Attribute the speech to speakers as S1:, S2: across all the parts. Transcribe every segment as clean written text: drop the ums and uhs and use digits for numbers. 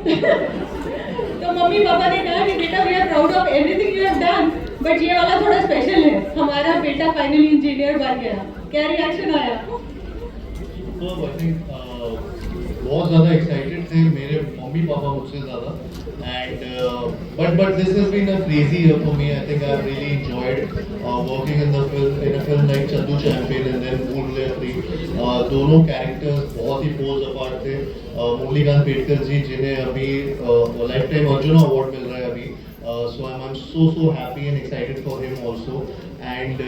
S1: तो mummy papa ने कहा कि बेटा we are proud of everything you have done, but ये वाला थोड़ा स्पेशल है, हमारा बेटा फाइनली इंजीनियर बन गया। क्या रिएक्शन आया?
S2: तो आई थिंक बहुत ज़्यादा एक्साइटेड थे मेरे मम्मी पापा मुझसे ज़्यादा and but this has been a crazy year for me. I think I have really enjoyed working in a film like Chandu Champion and then Bhool Bhulaiyaa 3। दोनों कैरेक्टर्स बहुत ही पोज अपार्ट थे। मुरलीकांत पेडकर जी जिन्हें अभी लाइफ टाइम अर्जुन अवार्ड मिल रहा है अभी, so I'm so happy and excited for him also, and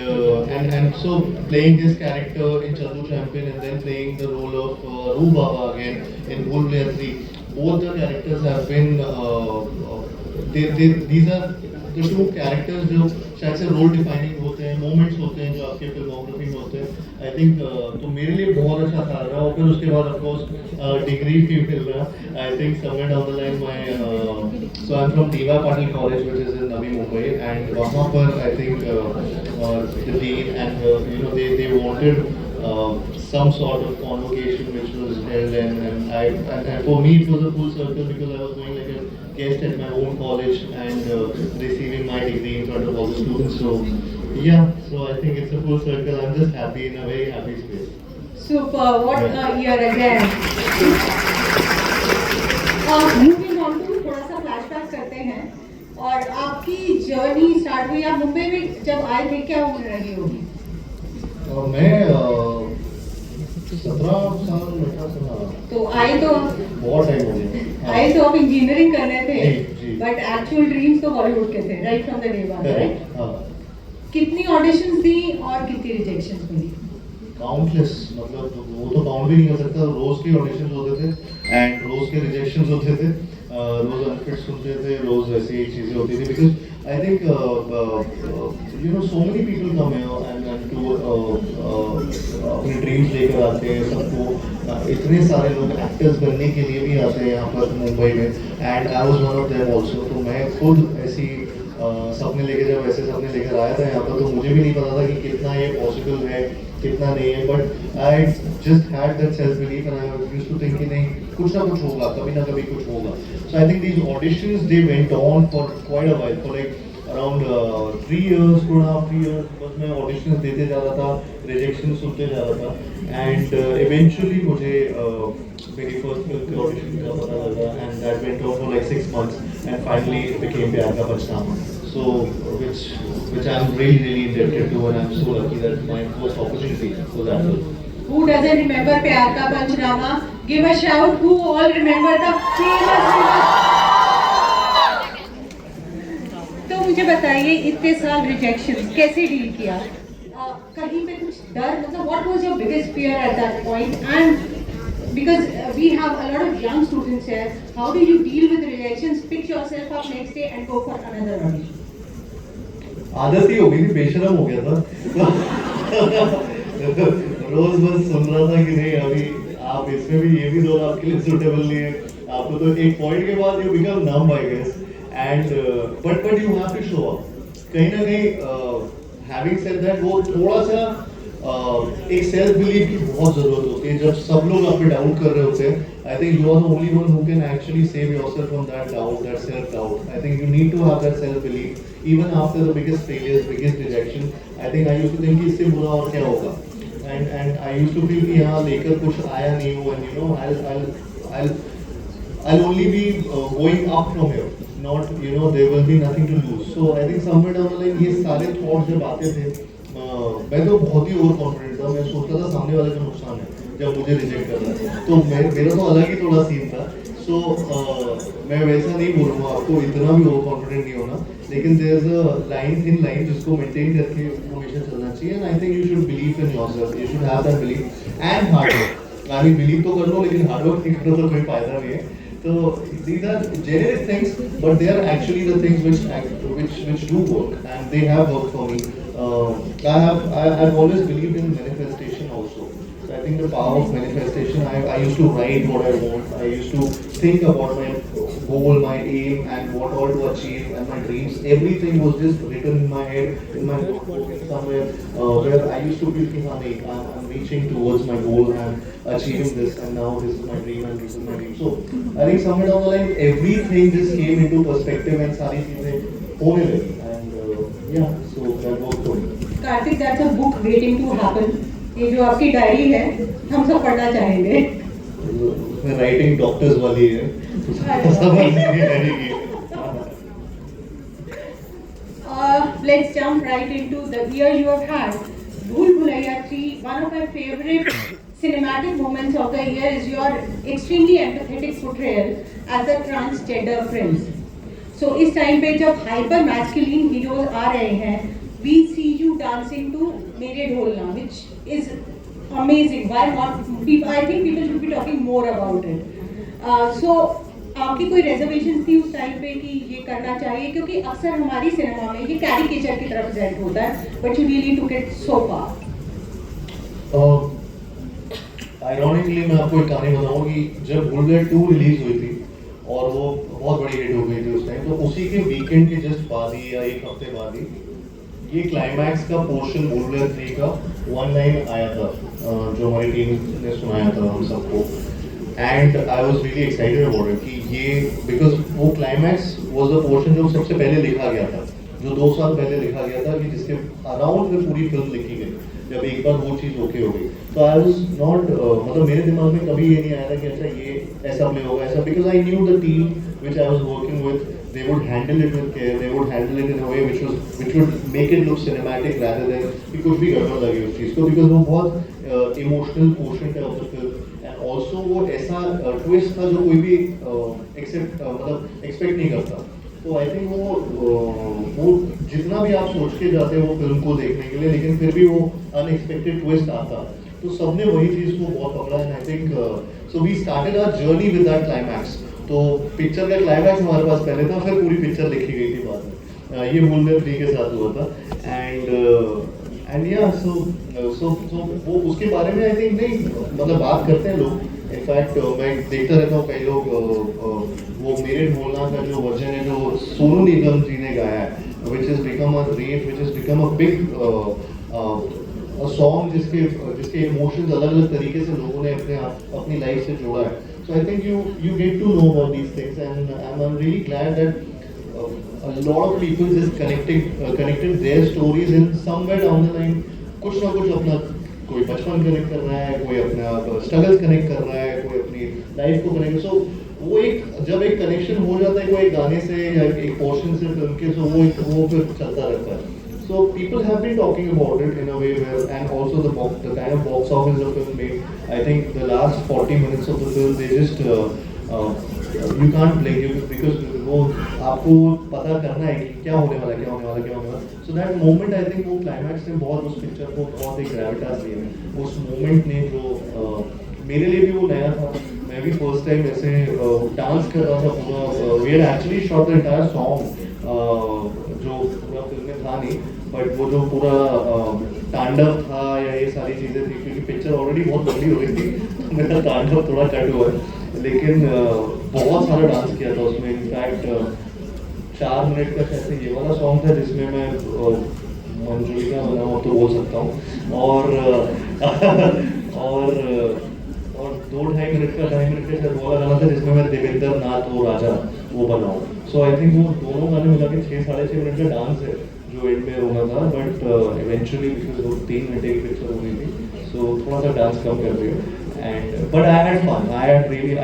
S2: so playing his character in Chaddu Champion and then playing the role of Roo Baba again in Bhul Bhulaiya 3, both the characters have been these are the two characters जो शायद से role defining होते हैं, moments होते हैं जो आपके filmography में होते हैं। आई थिंक तो मेरे लिए बहुत अच्छा था रहा, और फिर उसके बाद ऑफ कोर्स डिग्री भी मिल रहा। I think somewhere down the line my so I am from DY Patil college which is in Navi Mumbai, and वहाँ पर I think the dean and you know they wanted some sort of convocation which was held, and for me it was a full circle because I was going like a guest at my own college and receiving my degree in front of all the students. So yeah, so I think it's a full circle. I'm just happy, in a very happy space.
S1: Super, what a year again. Moving on to थोड़ा सा flashback करते हैं, और आपकी journey start हुई आप मुंबई में जब आए थे, क्या उम्र रही होगी?
S2: और मैं 17 साल था।
S1: तो आए तो
S2: बहुत टाइम हो गया।
S1: आए तो आप इंजीनियरिंग कर रहे थे,
S2: जी।
S1: बट एक्चुअल ड्रीम्स तो बॉलीवुड के थे, right from the day one, right? कितनी ऑडिशंस दी और कितनी रिजेक्शंस मिली?
S2: काउंटलेस, मतलब वो तो काउंट भी नहीं कर सकता। रोज के ऑडिशंस होते थे एंड रोज के रिजेक्शंस होते थे, रोज अनफिट सुनते थे, रोज ऐसी चीजें होती थी। Because I think you know so many people come here and to अपने ड्रीम्स लेकर आते हैं सबको। इतने सारे लोग एक्टर्स बनने के लिए भी आते हैं यहाँ पर मुंबई में, and I was one of them also. तो मैं खुद ऐसी सपने लेके जब ऐसे सपने लेकर आया था यहाँ पर, तो मुझे भी नहीं पता था कि कितना ये पॉसिबल है कितना नहीं है, but I just had that self belief and I used to think कि नहीं, कुछ ना कुछ होगा, कभी ना कभी कुछ होगा। So I think these auditions they went on for quite a while, for like around 3 years, 2.5 3 years बस मैं ऑडिशंस देते जा रहा था, रिजेक्शन सुनते जा रहा था, एंड इवेंचुअली मुझे मेरी फर्स्ट फिल्म के ऑडिशन का पता लगा, and that went on for like 6 months and finally it became प्यार का पंचनामा। So which I'm really indebted to, and I'm so lucky that my first opportunity was that film.
S1: Who doesn't remember प्यार का पंचनामा? Give a shout. Who all remember the famous? तो मुझे बताइए, इतने साल rejection कैसे डील किया? कहीं पे कुछ डर, मतलब what was your biggest fear at that point? And because we have a lot of young students here, how do you deal with rejections? Pick yourself up next day and go for another audition.
S2: आदत ही हो गई थी, बेशरम हो गया था। रोज बस सुन रहा था कि नहीं अभी आप इसमें भी ये भी रोल आपके लिए सुटेबल नहीं है। आपको तो एक पॉइंट के बाद you become numb I guess, and but you have to show up. कहीं ना कहीं हैविंग सेड दैट, वो थोड़ा सा एक सेल्फ बिलीफ की बहुत जरूरत होती है जब सब लोग आप पे डाउट कर रहे होते हैं। I think you are the only one who can actually save yourself from that doubt, that self-doubt. I think you need to have that self-belief, even after the biggest failures, biggest rejection. I think I used to think कि इससे बुरा और क्या होगा, and I used to feel कि यहाँ लेकर कुछ आया नहीं हूँ, and you know I'll only be going up from here, not you know there will be nothing to lose. So I think somewhere down the line ये सारे thoughts जब आते थे, मैं तो बहुत ही ओवर कॉन्फिडेंट था। मैं सोचता था सामने वाले का नुकसान है जब मुझे रिजेक्ट कर रहा है, तो मेरा तो अलग ही थोड़ा सीन था। सो मैं वैसा नहीं बोलूँगा आपको, इतना भी ओवर कॉन्फिडेंट नहीं होना, लेकिन there is a line in line जिसको मेंटेन करके हमेशा चलना चाहिए। And I think you should believe in yourself, you should have that belief and hard work. I mean believe तो कर लो, लेकिन हार्ड वर्क नहीं करो तो कोई फायदा नहीं है। So these are generic things, but they are actually the things which do work, and they have worked for me. I've always believed in manifestation also. So I think the power of manifestation. I used to write what I want. I used to think about goal, my aim, and what all to achieve, and my dreams. Everything was just written in my head, in my notebook, somewhere where I used to be thinking, "Honey, I'm reaching towards my goal and achieving this, and now this is my dream, and this is my dream." So I think somewhere down the line, everything just came into perspective, and सारी चीजें होने लगी, and yeah, so that was good.
S1: Kartik, that's a book waiting to happen. ये जो आपकी diary है, हम सब पढ़ना चाहेंगे.
S2: उसमें राइटिंग डॉक्टर्स वाली है, तो सब इसीलिए करेगी.
S1: Let's jump right into the year you have had. Bhool Bhulaiya 3, one of my favorite cinematic moments of the year is your extremely empathetic portrayal as the transgender prince. So इस time पे जब hyper masculine heroes आ रहे हैं, we see you dancing to मेरे ढोलना, which is amazing. Why not? I think people should be talking more about it. So आपकी कोई reservations थी उस टाइम पे कि ये करना चाहिए, क्योंकि अक्सर हमारी सिनेमा में ये caricature की तरफ present होता है, but you really took it so far.
S2: Ironically मैं आपको एक कहानी बताऊँ कि जब भूल भुलैया 2 रिलीज हुई थी और वो बहुत बड़ी हिट हो गई थी उस टाइम, तो उसी के वीकेंड के जस्ट बाद ही या एक हफ्ते बाद ही ये क्लाइमैक्स का पोर्शन भूल भुलैया 3 का 1 लाइन आया था, जो हमारी टीम ने सुनाया था हम सबको. And I was really excited about it कि ये, बिकॉज वो क्लाइमैक्स वॉज द पोर्शन जो सबसे पहले लिखा गया था, जो 2 साल पहले लिखा गया था, कि जिसके अराउंड में पूरी फिल्म लिखी गई. जब एक बार वो चीज़ ओके हो गई, तो आई वॉज नॉट, मतलब मेरे दिमाग में कभी ये नहीं आया था कि अच्छा ये ऐसा प्ले होगा ऐसा, because I knew the team which I was working with, they would handle it with care, they would handle it in a way which would make it look cinematic rather than कि कुछ भी गड़बड़ लगे उस चीज़ को, because वो बहुत emotional portion है of the film, and also वो ऐसा ट्विस्ट था जो कोई भी मतलब एक्सपेक्ट नहीं करता. तो आई थिंक वो जितना भी आप सोच के जाते हो वो फिल्म को देखने के लिए, लेकिन फिर भी वो अनएक्सपेक्टेड ट्विस्ट आता, तो सबने वही चीज़ को बहुत पकड़ा. And I think so we started our journey with that climax. तो पिक्चर का क्लाइमैक्स हमारे पास पहले था, फिर पूरी पिक्चर लिखी गई थी बाद में. ये भूल भुलैया 3 के साथ हुआ था. एंड या सो वो उसके बारे में आई थिंक नहीं, मतलब बात करते हैं लोग. इनफैक्ट मैं देखता रहता हूँ कई लोग वो मेरे ढोलना का जो वर्जन है जो सोनू निगम जी ने गाया है, which is become a great, which is become a big song जिसके इमोशंस अलग अलग तरीके से लोगों ने अपनी लाइफ से जोड़ा है. So I think you get to know about these things, and I'm really glad that a lot of people just connected their stories in somewhere down the line. कुछ ना कुछ अपना कोई बचपन कनेक्ट कर रहा है, कोई अपना स्ट्रगल्स कनेक्ट कर रहा है, कोई अपनी लाइफ को कनेक्ट. सो वो जब एक कनेक्शन हो जाता है कोई एक गाने से या एक पोर्शन से फिल्म के, सो वो फिर चलता रहता है. So people have been talking about it in a way where, and also the kind of box office the film made. I think the last 40 minutes of the film, they just you can't blame you, because वो आपको पता करना है कि क्या होने वाला. So that moment, I think वो climax ने बहुत उस पिक्चर को बहुत एक ग्रेविटास दिया है. उस मोमेंट ने जो मेरे लिए भी वो नया था. मैं भी फर्स्ट टाइम ऐसे डांस कर रहा था पूरा. We had actually shot the entire song, जो पूरा फिल्म में था नहीं, बट वो जो पूरा तांडव था या ये सारी चीज़ें थी, क्योंकि पिक्चर ऑलरेडी बहुत लंबी हो गई थी, तो मेरा तांडव थोड़ा कट हुआ है, लेकिन बहुत सारा डांस किया था उसमें. इनफैक्ट 4 मिनट का शायद ये वाला सॉन्ग था जिसमें मैं मंजूलिका बनाऊँ तो बोल सकता हूँ, और 2-2.5 मिनट का शायद वाला गाना था जिसमें मैं देवेंद्र नाथ वो राजा वो बनाऊँ. सो आई थिंक वो दोनों गाने मिला के 6-6.5 मिनट का डांस है जो एंड में होना था, बट इवेंचुअली बिकॉज वो 3 घंटे की पिक्चर होनी थी, सो थोड़ा सा डांस कम कर दिया. And but I had fun. I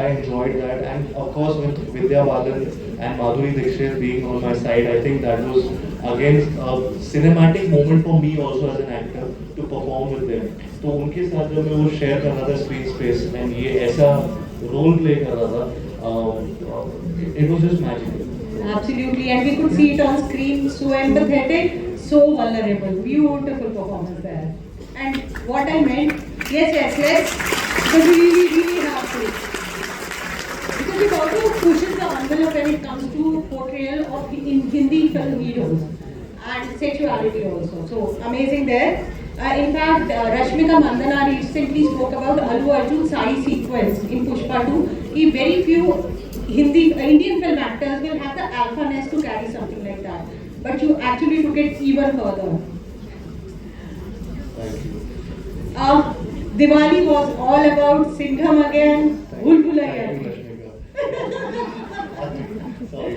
S2: enjoyed that, and of course with Vidya Balan and Madhuri Dixit being on my side, I think that was again a cinematic moment for me also as an actor to perform with them. तो उनके साथ जब मैं वो share कर रहा था screen space and ये ऐसा रोल प्ले कर रहा था, it was just magical.
S1: Absolutely, and we could see it on screen. So empathetic, so vulnerable. Beautiful performance there. And what I meant, yes. Because we really have to. Because it also pushes the envelope when it comes to portrayal of in Hindi film heroes and sexuality also. So amazing there. In fact, Rashmika Mandana recently spoke about Allu Arjun's sari sequence in Pushpa 2. He very few Indian film actors will have the alphaness to carry something like that, but you actually took it even further.
S2: Thank you.
S1: Diwali was all about Singham again, Bhul Bhulaiya.
S2: Thank you, Rashmika. Sorry.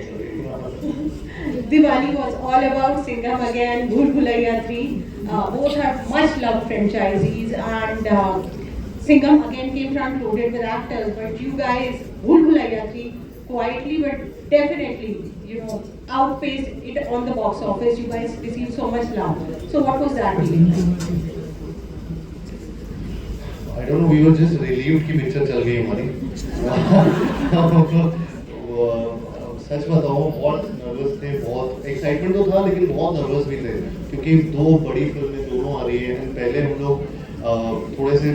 S1: Diwali was all about Singham again, Bhul Bhulaiya 3. Both are much loved franchises, and Singham again came front-loaded with actors, but you guys, Bhul Bhulaiya 3, quietly but definitely, outpaced it on the box office. You guys received so much love. So what was that feeling?
S2: I don't know, we were just relieved कि picture चल गई हमारी। सच बताऊं बहुत nervous थे, बहुत excitement तो था लेकिन बहुत नर्वस भी थे क्योंकि दो बड़ी फिल्में दोनों आ रही हैं। पहले हम लोग थोड़े से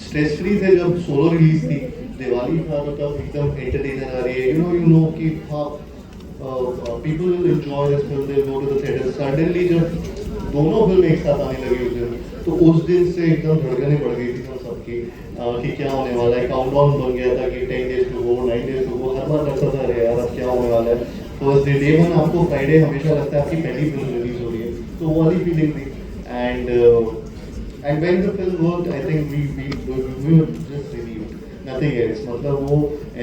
S2: स्ट्रेस फ्री थे जब सोलो रिलीज थी। दिवाली था तो तब एकदम एंटरटेनर आ रही है, यू नो कि हाँ people will enjoy this film, they go to the theatre. Suddenly जब दोनों फिल्म एक साथ आने लगी उस दिन, तो उस दिन से एकदम धड़कनें बढ़ गई थी हम सबकी कि क्या होने वाला है। काउंटडाउन बन गया था कि 10 days to go, 9 days to go. हर बार लगता था अरे यार अब क्या होने वाला है। फर्स्ट डे वन आपको फ्राइडे हमेशा लगता है आपकी पहली फिल्म रिलीज हो रही है, तो वो वाली फीलिंग थी। And when the film worked I think we were just relieved, nothing else. मतलब वो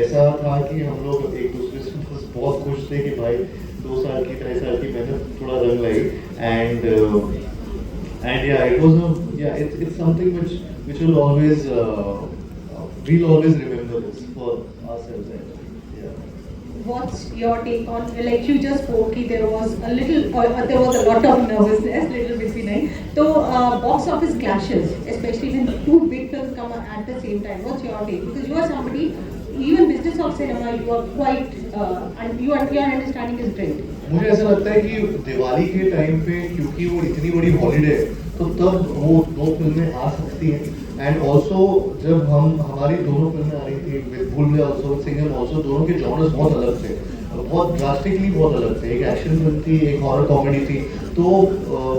S2: ऐसा था कि हम लोग एक दूसरे से बस बहुत खुश थे कि भाई 2 साल की 3 साल की मेहनत थोड़ा रंग लाई। And yeah, it was it's something which will always we'll always remember this for ourselves. And yeah.
S1: What's your take on, like you just spoke, there was a little, or there was a lot of nervousness, little between. So box office clashes, especially when two big films come at the same time. What's your take? Because you are somebody, even business of cinema, you are quite, and your understanding is great.
S2: मुझे ऐसा लगता है कि दिवाली के time पे क्योंकि वो इतनी बड़ी हॉलीडे है तो तब वो दो फिल्में आ सकती हैं। एंड ऑल्सो जब हमारी दोनों फिल्में आ रही थी विद भूल भुलैया ऑल्सो, सिंघम ऑल्सो, दोनों के जॉनर्स बहुत अलग थे, बहुत ड्रास्टिकली बहुत अलग थे। एक एक्शन फिल्म थी, एक हॉरर कॉमेडी थी। तो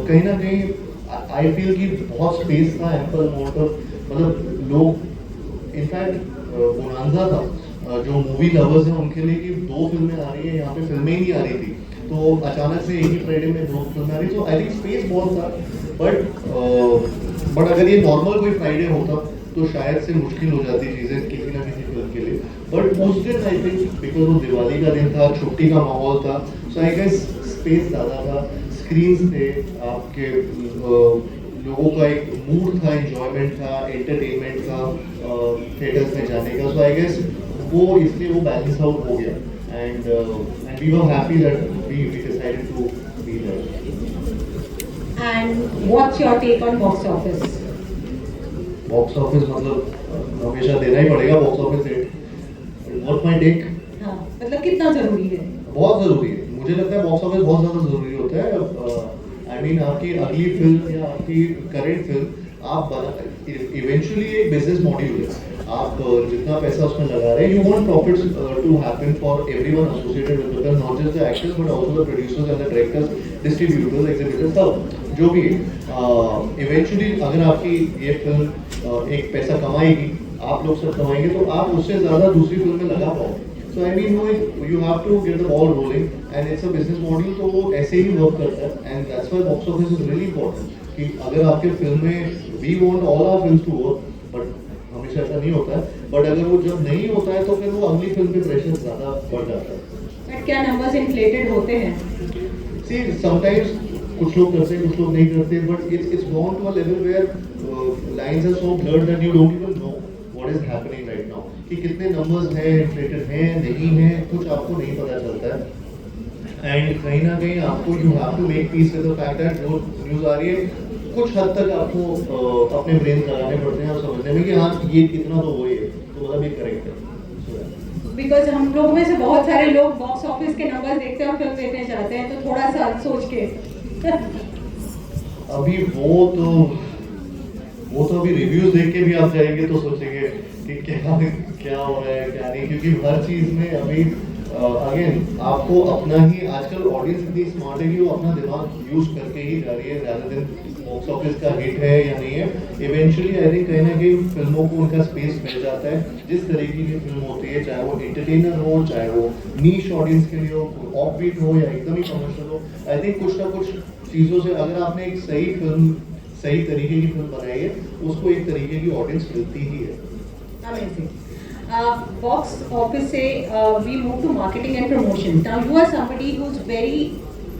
S2: कहीं ना कहीं आई फील कि बहुत स्पेस था, एम्पल अमाउंट ऑफ, मतलब लोग इनफैक्ट बोनांजा था जो मूवी लवर्स हैं उनके लिए कि 2 फिल्में आ रही है, यहाँ पे फिल्में ही नहीं आ रही थी, तो अचानक से एक ही फ्राइडे में 2 फिल्में आ रही। तो आई थिंक स्पेस बहुत था, बट अगर ये नॉर्मल कोई फ्राइडे होता तो शायद से मुश्किल हो जाती चीज़ें किसी ना किसी फिल्म के लिए। बट उस दिन आई थिंक बिकॉज वो दिवाली का दिन था, छुट्टी का माहौल था, सो आई गेस स्पेस ज़्यादा था, स्क्रीन्स थे, आपके लोगों का एक मूड था, एंजॉयमेंट था, एंटरटेनमेंट था थिएटर्स में जाने का। सो आई गेस वो इसलिए वो बैलेंस आउट हो गया। And we were happy that we decided to be there.
S1: And what's your take on box office?
S2: Box office मतलब हमेशा देना ही पड़ेगा box office rate. What my take?
S1: हाँ, मतलब कितना जरूरी है?
S2: बहुत जरूरी है। मुझे लगता है box office बहुत ज़्यादा जरूरी होता है। I mean आपकी अगली फिल्म या आपकी करेंट फिल्म आप इवेंचुअली एक बिजनेस मॉड्यूल है। आप जितना पैसा उसमें लगा रहे हैं, you want profits to happen for everyone associated with the film, not just the actors but also the producers and the directors, distributors, executives, सब जो भी है। इवेंचुअली अगर आपकी ये फिल्म एक पैसा कमाएगी, आप लोग सब कमाएंगे, तो आप उससे ज़्यादा दूसरी फिल्म में लगा पाओगे। So I mean you have to get the ball rolling and it's a business model, तो वो ऐसे ही वर्क करता है। And that's why box office is really important कि अगर आपके फिल्म में we want all our films to work, but हमेशा ऐसा नहीं होता है, बट अगर वो जब नहीं होता है तो फिर वो अगली फिल्म पे प्रेशर ज़्यादा बढ़ जाता है।
S1: बट क्या नंबर्स इन्फ्लेटेड होते हैं?
S2: सी समटाइम्स कुछ लोग करते हैं, कुछ लोग नहीं करते, but it's gone to a level where lines are so blurred that you don't even know what is happening right now, कि कितने नंबर्स हैं, इन्फ्लेटेड हैं, नहीं हैं, कुछ आपको नहीं पता चलता है। एंड कहीं ना कहीं आपको you have to make peace with the fact that जो न्यूज़ आ रही है कुछ हद तक आपको अपने ब्रेन लगाने पड़ते हैं और समझने में कि हाँ ये इतना तो वही है, तो मतलब ये करेक्ट है।
S1: बिकॉज हम लोग में से बहुत सारे लोग बॉक्स ऑफिस के नंबर देखते हैं और फिल्म देखने जाते हैं, तो थोड़ा सा सोच के
S2: अभी वो तो अभी रिव्यूज देख के भी आप जाएंगे तो सोचेंगे कि क्या हो रहा है क्या नहीं, क्योंकि हर चीज़ में अभी अगेन आपको अपना ही आजकल ऑडियंस इतनी स्मार्ट है कि वो अपना दिमाग यूज करके ही जा रही है rather than बॉक्स ऑफिस का हिट है या नहीं है. इवेंचुअली आई थिंक कहीं ना कहीं फिल्मों को उनका स्पेस मिल जाता है जिस तरीके की फिल्म होती है, चाहे वो एंटरटेनर हो, चाहे वो नीश ऑडियंस के लिए हो, ऑफ बीट हो या एकदम ही कमर्शियल हो. आई थिंक कुछ ना कुछ चीज़ों से अगर आपने एक सही फिल्म, सही तरीके की फिल्म बनाई है, उसको एक तरीके की ऑडियंस मिलती ही है.
S1: Amazing. Box office say we move to marketing and promotion. Now you are somebody who's very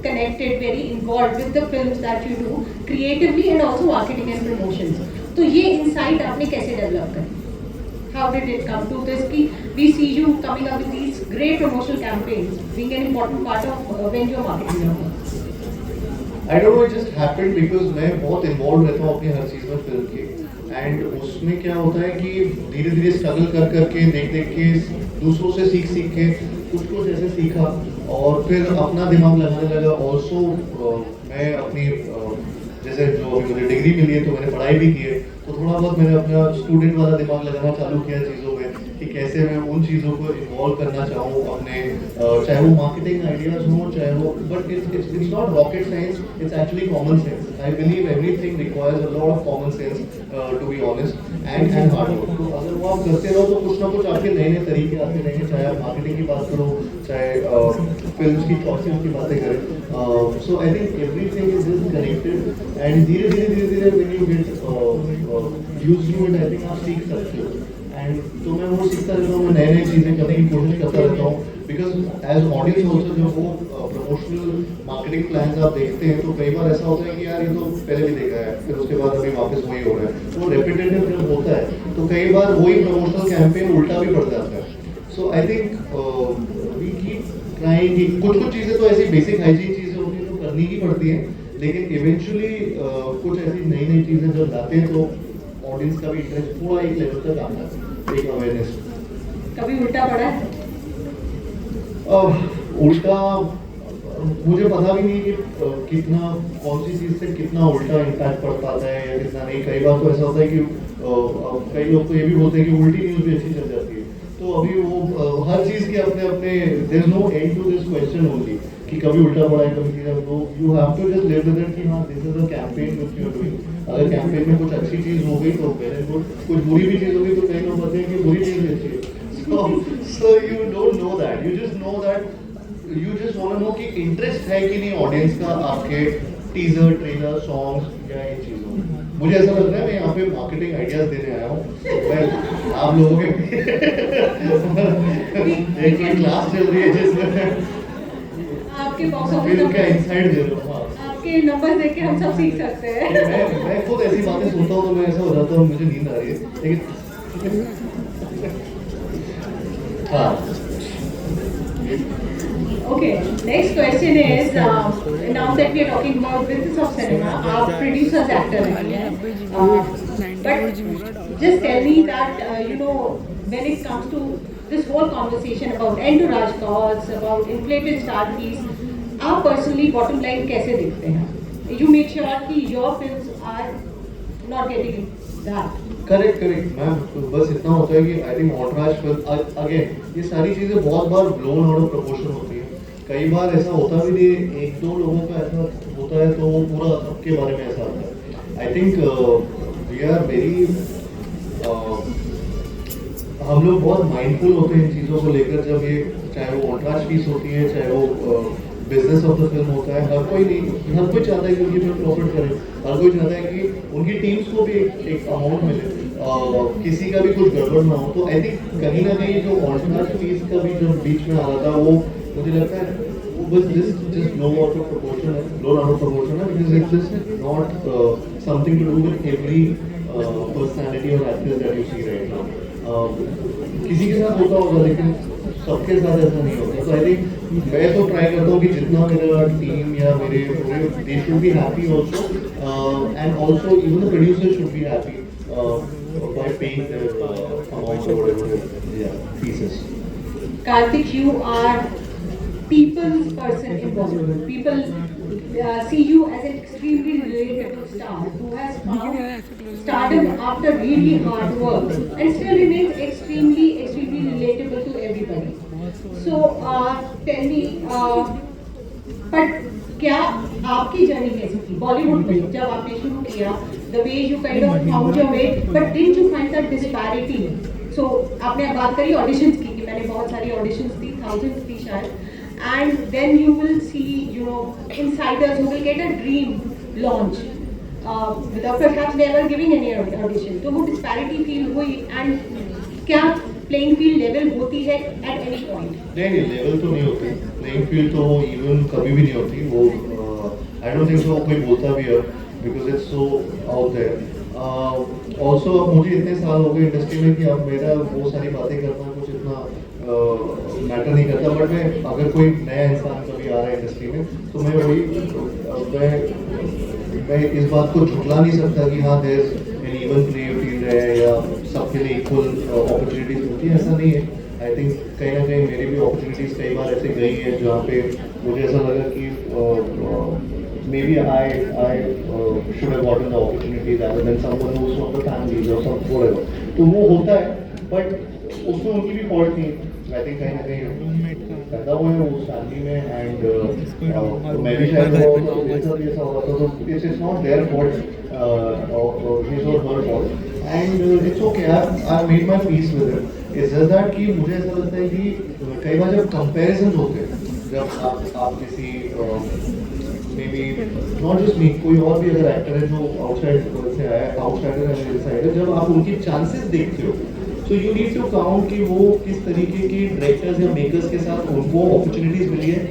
S1: connected, very involved with the films that you do creatively and also marketing and promotions. तो ये insight आपने कैसे develop करी? How did it come to this? कि we see you coming up with these great promotional campaigns, being an important part of when you're marketing your films.
S2: I don't know, it just happened because मैं बहुत involve रहता हूँ अपनी हर चीज़ में film की. And उसमें क्या होता है कि धीरे धीरे स्ट्रगल कर करके, देख देख के, दूसरों से सीख सीख के कुछ कुछ ऐसे सीखा और फिर अपना दिमाग लगाने लगा. ऑल्सो मैं अपनी जैसे जो अभी मुझे डिग्री मिली है तो मैंने पढ़ाई भी की है, तो थोड़ा बहुत मैंने अपना स्टूडेंट वाला दिमाग लगाना चालू किया चीज़ों में कि कैसे मैं उन चीज़ों को इन्वॉल्व करना चाहूँ अपने, चाहे वो मार्केटिंग आइडियाज़ हो, चाहे वो, but it's not rocket science, it's actually common sense. I believe everything requires a lot of common sense to be honest and hard work. तो अगर वो आप करते रहो तो कुछ ना कुछ आपके नए नए तरीके आते रहेंगे, चाहे आप मार्केटिंग की बात करो, चाहे फिल्म की चॉइसेस की बातें करें. So I think everything is just connected and धीरे धीरे धीरे when you get used to it, I think आप सीख सकते हो. एंड तो मैं वो सीखता रहता हूँ, मैं नए नए चीज़ें करने की कोशिश करता रहता हूँ. बिकॉज एज ऑडियंस ऑल्सो जब वो प्रमोशनल मार्केटिंग प्लान्स आप देखते हैं तो कई बार ऐसा होता है कि यार ये तो पहले भी देखा है, फिर उसके बाद अभी वापस वही हो रहा है. वो रेपिटेटिव जब होता है तो कई बार वही प्रमोशनल कैंपेन उल्टा भी पड़ जाता है. So I think we keep trying. कुछ कुछ चीज़ें तो ऐसी बेसिक हाइजीन चीज़ें होती हैं जो करनी ही पड़ती हैं, लेकिन इवेंचुअली कुछ ऐसी नई नई चीज़ें जब लाते हैं तो ऑडियंस का भी इंटरेस्ट थोड़ा एक लेवल तक आता है, एक अवेयरनेस.
S1: कभी उल्टा पड़ा है?
S2: उल्टा मुझे पता भी नहीं कि कितना, कौन सी चीज़ से कितना उल्टा इम्पैक्ट पड़ पाता है या कितना नहीं. कई बार तो ऐसा होता है कि कई लोग तो ये भी बोलते हैं कि उल्टी न्यूज़ भी अच्छी चल जाती है. तो अभी वो हर चीज़ के अपने अपने, there is no end to this question only कि कभी उल्टा पड़ा है कभी सीधा. तो you have to just live with it कि हाँ this is a campaign which you are doing. अगर कैंपेन में कुछ अच्छी चीज़ हो गई तो वेरी गुड, कुछ बुरी भी चीज़ होगी तो कई लोग कहते हैं कि बुरी चीज़ भी अच्छी है. So you don't know that. You just know that, you just want to know कि इंटरेस्ट है कि नहीं ऑडियंस का आपके टीजर, ट्रेलर, सॉन्ग्स या इन चीज़ों में. मुझे ऐसा लग रहा है मैं यहाँ पे मार्केटिंग आइडियाज देने आया हूँ. मैं आप लोगों के एक कोई क्लास चल रही है जिसमें
S1: आपके बॉक्स
S2: फिर
S1: ऑफिस
S2: उनका इंसाइट दे रहा हूँ. हाँ,
S1: आपके नंबर देख के हम सब सीख सकते हैं.
S2: मैं खुद ऐसी बातें सुनता हूँ तो मैं ऐसा हो जाता हूँ, मुझे नींद आ रही है. लेकिन हाँ.
S1: Okay, next question is now that we are talking about business of cinema, producers, actor, but just tell me that you know when it comes to this whole conversation about entourage costs, about inflated star fees, आप personally bottom line कैसे देखते हैं? You make sure कि your films are not getting that.
S2: Correct. Ma'am बस इतना होता है कि आई थिंक ऑनराज फिल्म, अगेन ये सारी चीज़ें बहुत बार ब्लोन आउट ऑफ प्रोपोर्शन होती हैं. कई बार ऐसा होता भी नहीं, एक दो लोगों का ऐसा होता है तो वो पूरा सबके बारे में ऐसा आता है. I think we are very, हम लोग बहुत माइंडफुल होते हैं इन चीज़ों को लेकर. जब ये चाहे वो ऑनराज फीस होती है, चाहे वो बिजनेस ऑफ द फिल्म होता है, हर कोई चाहता है कि उनकी फिल्म प्रॉफिट करे. हर कोई चाहता है कि उनकी टीम्स को भी एक अमाउंट मिले, किसी का भी कुछ गड़बड़ ना हो. तो आई थिंक कहीं ना कहीं जो ऑनराज फीस का भी जो बीच में आ रहा था, वो मुझे लगता है वो बस just blown out of proportion है, because it's just not something to do with every personality और actress that you see right now. किसी के साथ होता होगा लेकिन सबके साथ ऐसा नहीं होता. तो आई थिंक मैं तो ट्राई करता हूँ कि जितना मेरा टीम या मेरे they should be happy also, and also even the producer should be happy by paying their amount or whatever, yeah, pieces.
S1: Karthik, you are people's person in Bollywood. People see you as an extremely relatable star who has found stardom after really hard work and still remains extremely relatable to everyone. everybody. So tell me, but क्या आपकी journey कैसी थी बॉलीवुड में जब आपने शुरू किया, the way you kind of found your way, but didn't you find that disparity? So आपने बात करी ऑडिशंस की कि मैंने बहुत सारी ऑडिशंस दी, thousands दी शायद, and then you will see, you know, insiders who will get a dream launch without perhaps never giving any audition. तो वो disparity feel हुई, and क्या प्लेइंग फील्ड लेवल होती है एट एनी पॉइंट?
S2: नहीं, level तो नहीं होती, प्लेइंग फील्ड तो इवन कभी भी नहीं होती वो। आई डोंट थिंक सो कोई बोलता भी है, because it's so out there. Also अब मुझे इतने साल हो गए इंडस्ट्री में कि अब मेरा वो सारी बातें करना कुछ इतना मैटर नहीं करता। बट मैं अगर कोई नया इंसान कभी आ रहा है इंडस्ट्री में तो मैं मैं इस बात को झुटला नहीं सकता कि हाँ there an even playing field है या सबके लिए इक्वल अपॉर्चुनिटीज होती है, ऐसा नहीं है। आई थिंक कहीं ना कहीं मेरी भी अपॉर्चुनिटीज कई बार ऐसे गई है जहाँ पे मुझे ऐसा लगा कि maybe I should have gotten the opportunity rather than someone who's from the family or some whatever। तो वो होता है, बट उसमें उनकी भी फॉल्ट नहीं। आई थिंक कहीं ना कहीं पैदा हुए हैं उस फैमिली में, एंड मैं भी शायद ऐसा हुआ था, तो it's not their fault his or her fault, and it's okay। I've made my peace with it। It's just that कि मुझे ऐसा लगता है कि कई बार जब comparisons होते हैं, जब आप किसी मे बी नॉट जस्ट मी, कोई और भी अगर एक्टर है जो आउटसाइड से आया, आउटसाइडर है इनसाइडर, जब आप उनकी चांसेस देखते हो तो यू नीड टू काउंट कि वो किस तरीके के डायरेक्टर्स या मेकर्स के साथ उनको अपॉर्चुनिटीज मिली है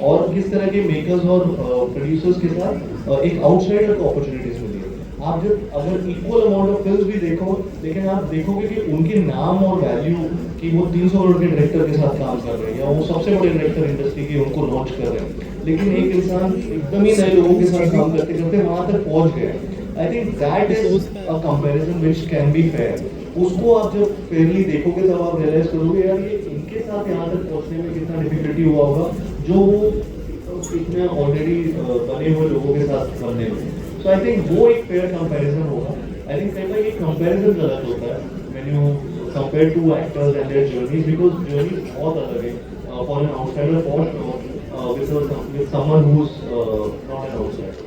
S2: और किस तरह के मेकर्स और प्रोड्यूसर्स के साथ एक आउटसाइडर को अपॉर्चुनिटीज मिली है। आप जब अगर इक्वल अमाउंट ऑफ फिल्म्स भी देखो, लेकिन आप देखोगे कि उनके नाम और वैल्यू कि वो 300 करोड़ के डायरेक्टर के साथ काम कर रहे हैं या वो सबसे बड़े डायरेक्टर इंडस्ट्री के उनको लॉन्च कर रहे हैं, लेकिन एक इंसान एकदम ही नए लोगों के साथ काम करते करते वहां तक पहुंच गए। I think that is a comparison which can be fair. उसको आप जब फेयरली देखोगे तब आप रियलाइज करोगे यार ये इनके साथ यहाँ तक पहुंचने में कितना डिफिकल्टी हुआ होगा जो वो इतने ऑलरेडी बने हुए लोगों के साथ बनने में। सो आई थिंक वो एक फेयर कंपैरिजन होगा। आई थिंक कई बार ये कंपैरिजन गलत होता है when you compare to actors and their journeys, because journey बहुत अलग है for an outsider for sure with someone who's not an outsider।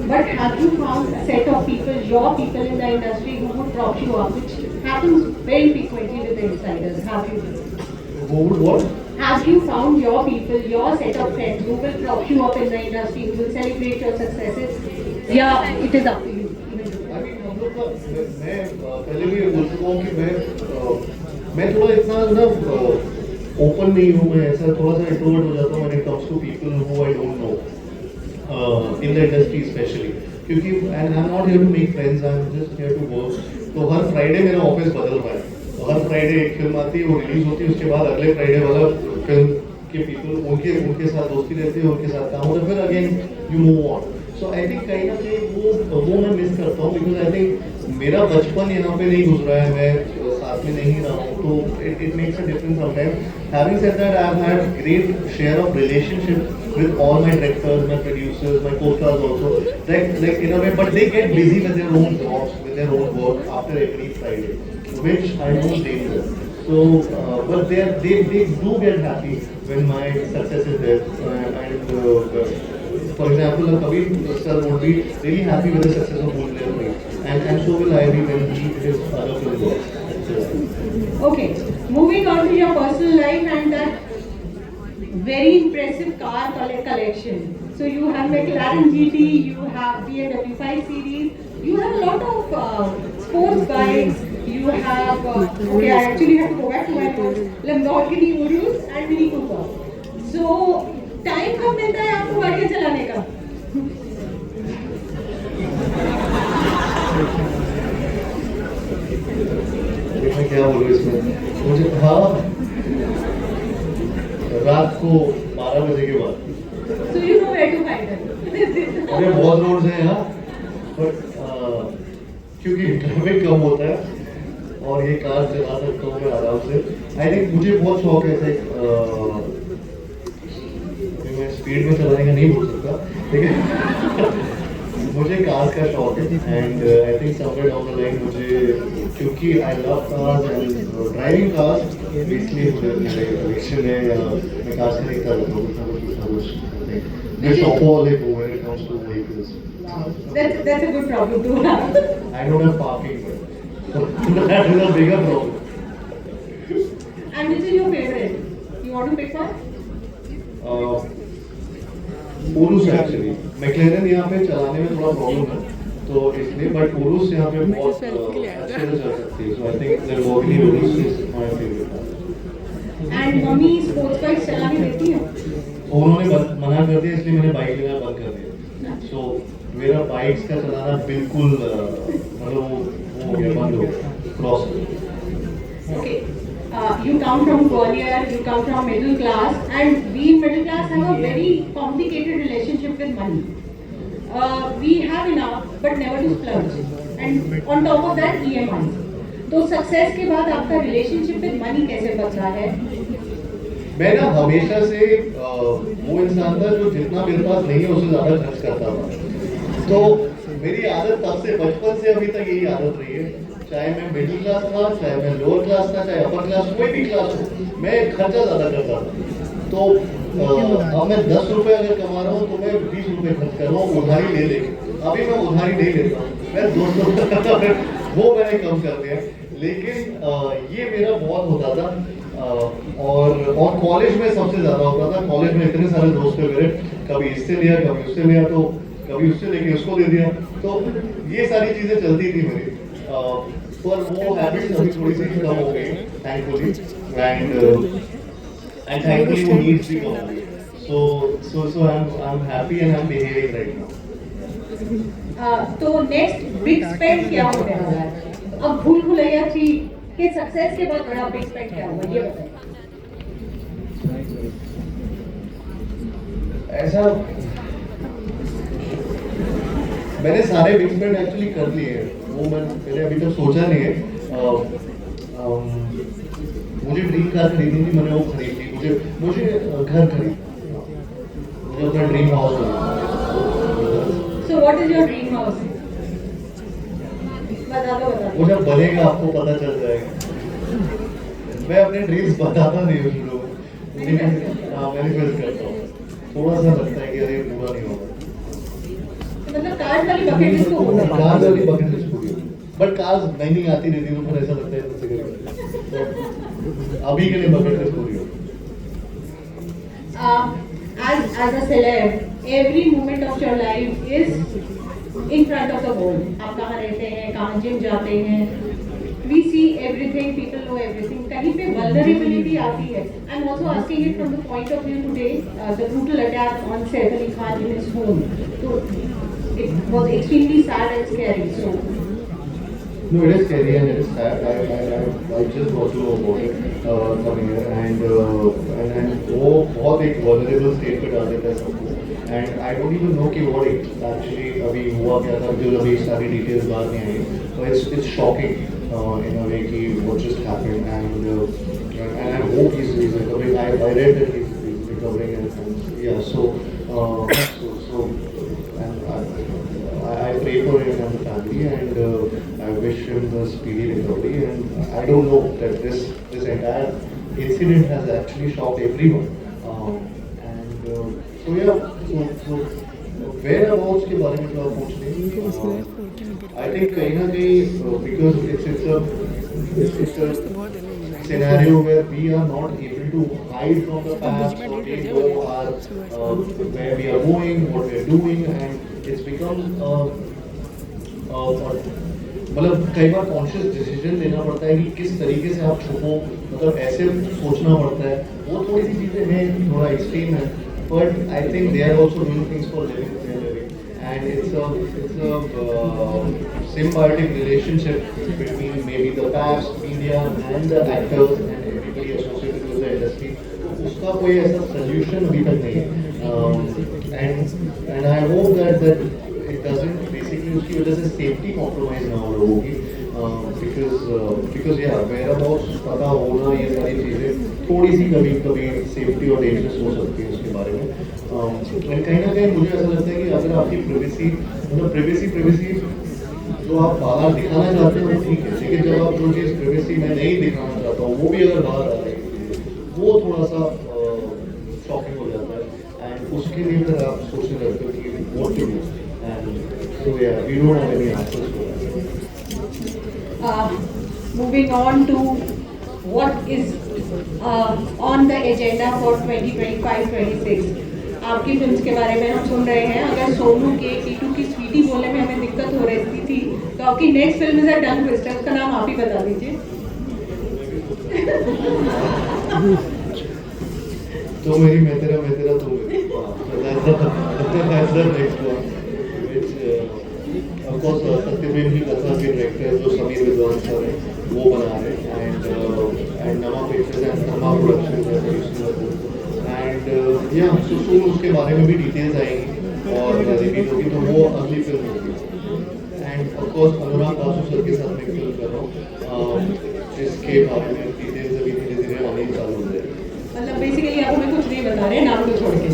S1: But have you found a set of people, your people in the industry, who would prop you up, which happens very frequently with the insiders? Have you?
S2: Who would what?
S1: Have you found your people, your set of friends, who will prop you up in the industry, who will celebrate your successes? Yeah, it is up to you.
S2: I mean, हम लोग का मैं पहले भी बोल चुका हूँ कि मैं थोड़ा इतना ना ओपन नहीं हूँ, मैं ऐसा थोड़ा सा इंट्रोवर्ट हो जाता हूँ when it comes to people who I don't know in the industry especially, क्योंकि and I'm not here to make friends, I'm just here to work। तो हर फ्राइडे मेरा ऑफिस बदल रहा है, तो हर फ्राइडे एक फिल्म आती है, वो रिलीज होती है, उसके बाद अगले फ्राइडे वाला फिल्म के पीपल उनके साथ दोस्ती रहती है, उनके साथ काम होता है, फिर again you move on. So I think कहीं ना कहीं वो मैं मिस करता हूँ, बिकॉज आई थिंक मेरा बचपन यहाँ पे नहीं गुजरा है, मैं साथ में नहीं रहा हूँ, तो it makes a difference sometimes. Having said that, I've had great share of relationship with all my directors, my producers, my co-stars also, like in a way, but they get busy with their own jobs, with their own work after every Friday, which I don't blame them। So, but they do get happy when my success is there, and for example, Kabir sir would be really happy with the success of Bhool Bhulaiyaa 3, and so will I be when his other film works।
S1: Okay, moving on to your personal life and that very impressive car collection. So you have McLaren GT, you have BMW 5 Series, you have a lot of sports bikes, you have okay, I actually have to go back to my notes, Lamborghini Urus and Mini Cooper। So time कब मिलता है आपको गाड़ियाँ चलाने का?
S2: मैं क्या बोलूँ इसमें, मुझे हाँ रात को 12 बजे के बाद।
S1: So you know where to find them।
S2: अरे बहुत रोड्स हैं यहाँ, बट क्योंकि ट्रैफिक कम होता है और ये कार चला सकता हूँ मैं आराम से। आई थिंक मुझे बहुत शौक है ऐसे, मैं स्पीड में चलाने का नहीं बोल सकता, लेकिन मुझे कार्स का शौक है and I think somewhere down the line मुझे क्योंकि I love cars and driving cars इसलिए मुझे मेरे कलेक्शन है या मैं कार्स खरीदता रहता हूँ कुछ ना कुछ मैं शॉपaholic हूँ when it comes to vehicles.
S1: Wow, that's a good problem to have.
S2: I don't have parking but that is a bigger problem.
S1: And which is your favorite? You want to pick one?
S2: Urs actually मैक्लेरन यहाँ पे चलाने में थोड़ा problem है तो इसलिए but Urs यहाँ पे बहुत अच्छे से चल सकती है so I think Lamborghini Urus is my favourite
S1: And mummy sports bike चलाने देती हैं?
S2: उन्होंने मना कर दिया इसलिए मैंने बाइक लेना बंद कर दिया सो मेरा बाइक्स का चलाना बिल्कुल मतलब वो हो गया बंद हो गया cross
S1: Okay. You come from Gwalior, you come from middle class, and we in middle class have a very complicated relationship with money. We have enough, but never to splurge. And on top of that, EMIs. तो success के बाद आपका relationship with money कैसे बदला है?
S2: मैं ना हमेशा से वो इंसान था जो जितना मेरे पास नहीं है उससे ज़्यादा खर्च करता था तो मेरी आदत तब से बचपन से अभी तक यही आदत रही है चाहे मैं मिडिल क्लास था चाहे मैं लोअर क्लास था चाहे अपर क्लास कोई भी क्लास हो मैं खर्चा ज़्यादा करता था तो अब मैं 10 रुपये अगर कमा रहा हूँ तो मैं 20 रुपये खर्च कर रहा हूँ उधारी ले लेके अभी मैं उधारी नहीं लेता हूँ मैं 200 वो मैंने कम कर दिया लेकिन ये मेरा बहुत होता था और कॉलेज में सबसे ज़्यादा होता था कॉलेज में इतने सारे दोस्त थे मेरे कभी इससे लिया कभी उससे लिया तो कभी उससे लेके उसको दे दिया तो ये सारी चीज़ें चलती थी मेरी पर वो हैबिट्स अभी थोड़ी सी कम हो गई थैंकफुली एंड थैंकफुली वो नीड्स भी कम हो गई so I'm happy and I'm behaving right now.
S1: तो नेक्स्ट बिग स्पेंड क्या होने वाला है? अब भूल भुलैया 3 के सक्सेस के बाद बड़ा बिग स्पेंड क्या होगा ये बताइए.
S2: ऐसा मैंने सारे बिग स्पेंड एक्चुअली कर लिए हैं वो मैंने अभी तक सोचा नहीं है मुझे ड्रीम कार खरीदनी थी मैंने वो खरीद ली मुझे घर खरीद मुझे अपना ड्रीम हाउस खरीदना
S1: so what is your dream house? बता दो
S2: वो जब बनेगा आपको पता चल जाएगा मैं अपने ड्रीम्स बताता नहीं हूँ शुरू मैनिफेस्ट करता हूँ थोड़ा सा लगता है कि अरे पूरा नहीं होगा
S1: मतलब कार्स वाली बकेट लिस्ट को होता है
S2: कार्स वाली बकेट लिस्ट पूरी बट कार्स नहीं आती रहती तो फिर ऐसा लगता है जैसे कि अभी के लिए बकेट लिस्ट पूरी हो
S1: as a celeb every moment of your life is in front of the world. आप कहाँ रहते हैं कहाँ जिम जाते हैं we see everything people know everything कहीं पे vulnerability आती है. I'm also asking it from the point of view today the brutal attack on Saif Ali Khan in his home. So it was extremely sad and scary. So
S2: no, it is scary and it is sad. I just got to know about it coming here and वो बहुत एक vulnerable state पे डाल देता है सबको and I don't even know कि what actually अभी हुआ क्या था जो अभी सारी details बाहर नहीं आई so it's shocking in a way कि what just happened and I hope he's recovering. I read that he's recovering and yeah so I pray for him and the family and I wish him the speedy recovery and I don't know that this entire incident has actually shocked everyone and so yeah so whereabouts के बारे में जो आप पूछ रहे हैं I think कहीं ना कहीं because it's a scenario where we are not able to hide from the past or we know our where we are going what we are doing and it's become मतलब कई बार conscious decision लेना पड़ता है कि किस तरीके से आप छुपो मतलब ऐसे सोचना पड़ता है वो थोड़ी सी चीज़ें हैं थोड़ा एक्सट्रीम है but I think they are also doing things for living and it's a symbiotic relationship between maybe the past media and the actors and everybody associated with the industry उसका कोई ऐसा solution अभी तक नहीं है and I hope that it doesn't basically उसकी वजह से safety compromise ना हो लोगों की बिकॉज या मेरा बॉस पता होना ये सारी चीज़ें थोड़ी सी कभी कभी सेफ्टी और डेंजरस हो सकती है उसके बारे में। कहीं ना कहीं मुझे ऐसा लगता है कि अगर आपकी प्राइवेसी मतलब प्राइवेसी जो आप बाहर दिखाना चाहते हैं वो ठीक है, लेकिन जब आप जो चीज़ प्राइवेसी में नहीं दिखाना चाहता हूँ वो भी अगर बाहर आ रही है वो थोड़ा सा शॉकिंग हो जाता है। एंड उसके लिए फिर आप सोचने लगते हो कि what to do, and so yeah we don't have any answers for that.
S1: Moving on to what is on the agenda for 2025-26. आपकी फिल्म के बारे में हम सुन रहे हैं। अगर सोनू के टीटू की स्वीटी बोलने में हमें दिक्कत हो रही थी तो आपकी next film is a tongue twister, उसका नाम आप ही बता दीजिए।
S2: तो मेरी मैं तेरा तो नेक्स्ट वन ऑफ कोर्स सत्यमेव ही कथा के डायरेक्टर जो समीर विद्वान सर हैं वो बना रहे हैं, एंड नमा पिक्चर्स एंड नमा प्रोडक्शन एंड या सो सून उसके बारे में भी डिटेल्स आएंगी और रिलीज होगी तो वो अगली फिल्म होगी। End of course Anurag Basu sir के साथ मैं फिल्म कर रहा हूँ जिसके बारे में डिटेल्स अभी धीरे धीरे आने चालू हो जाएगी।
S1: मतलब बेसिकली आप हमें कुछ नहीं बता रहे नाम को छोड़ के।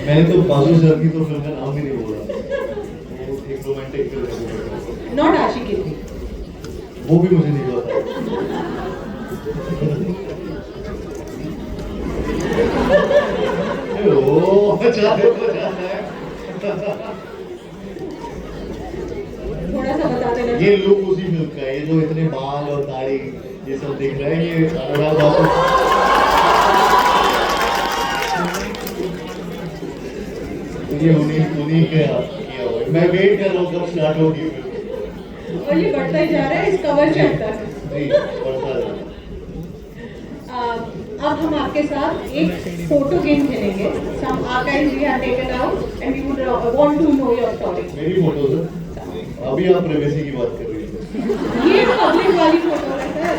S2: मैंने तो बासु सर की तो फिल्म का नाम ही नहीं बोला, वो एक रोमांटिक फिल्म है,
S1: नॉट आशिकी,
S2: वो भी मुझे नहीं पता। ओ बचा है
S1: थोड़ा सा बता देना।
S2: ये लुक उसी फिल्म का है, ये जो इतने बाल और दाढ़ी ये सब दिख रहा है, ये अनुराग बासु ये उन्हीं के किया हुआ है। मैं वेट कर रहा हूँ कब स्टार्ट होगी फिल्म।
S1: और ये बढ़ता ही जा रहा है इस कवर चेक तक।
S2: नहीं बढ़ता है।
S1: अब हम आपके साथ एक फोटो गेम खेलेंगे। Some archives we have taken out and we would want to know your story.
S2: मेरी फोटोज है, अभी आप प्राइवेसी की बात कर रही हैं।
S1: ये पब्लिक वाली फोटो है सर।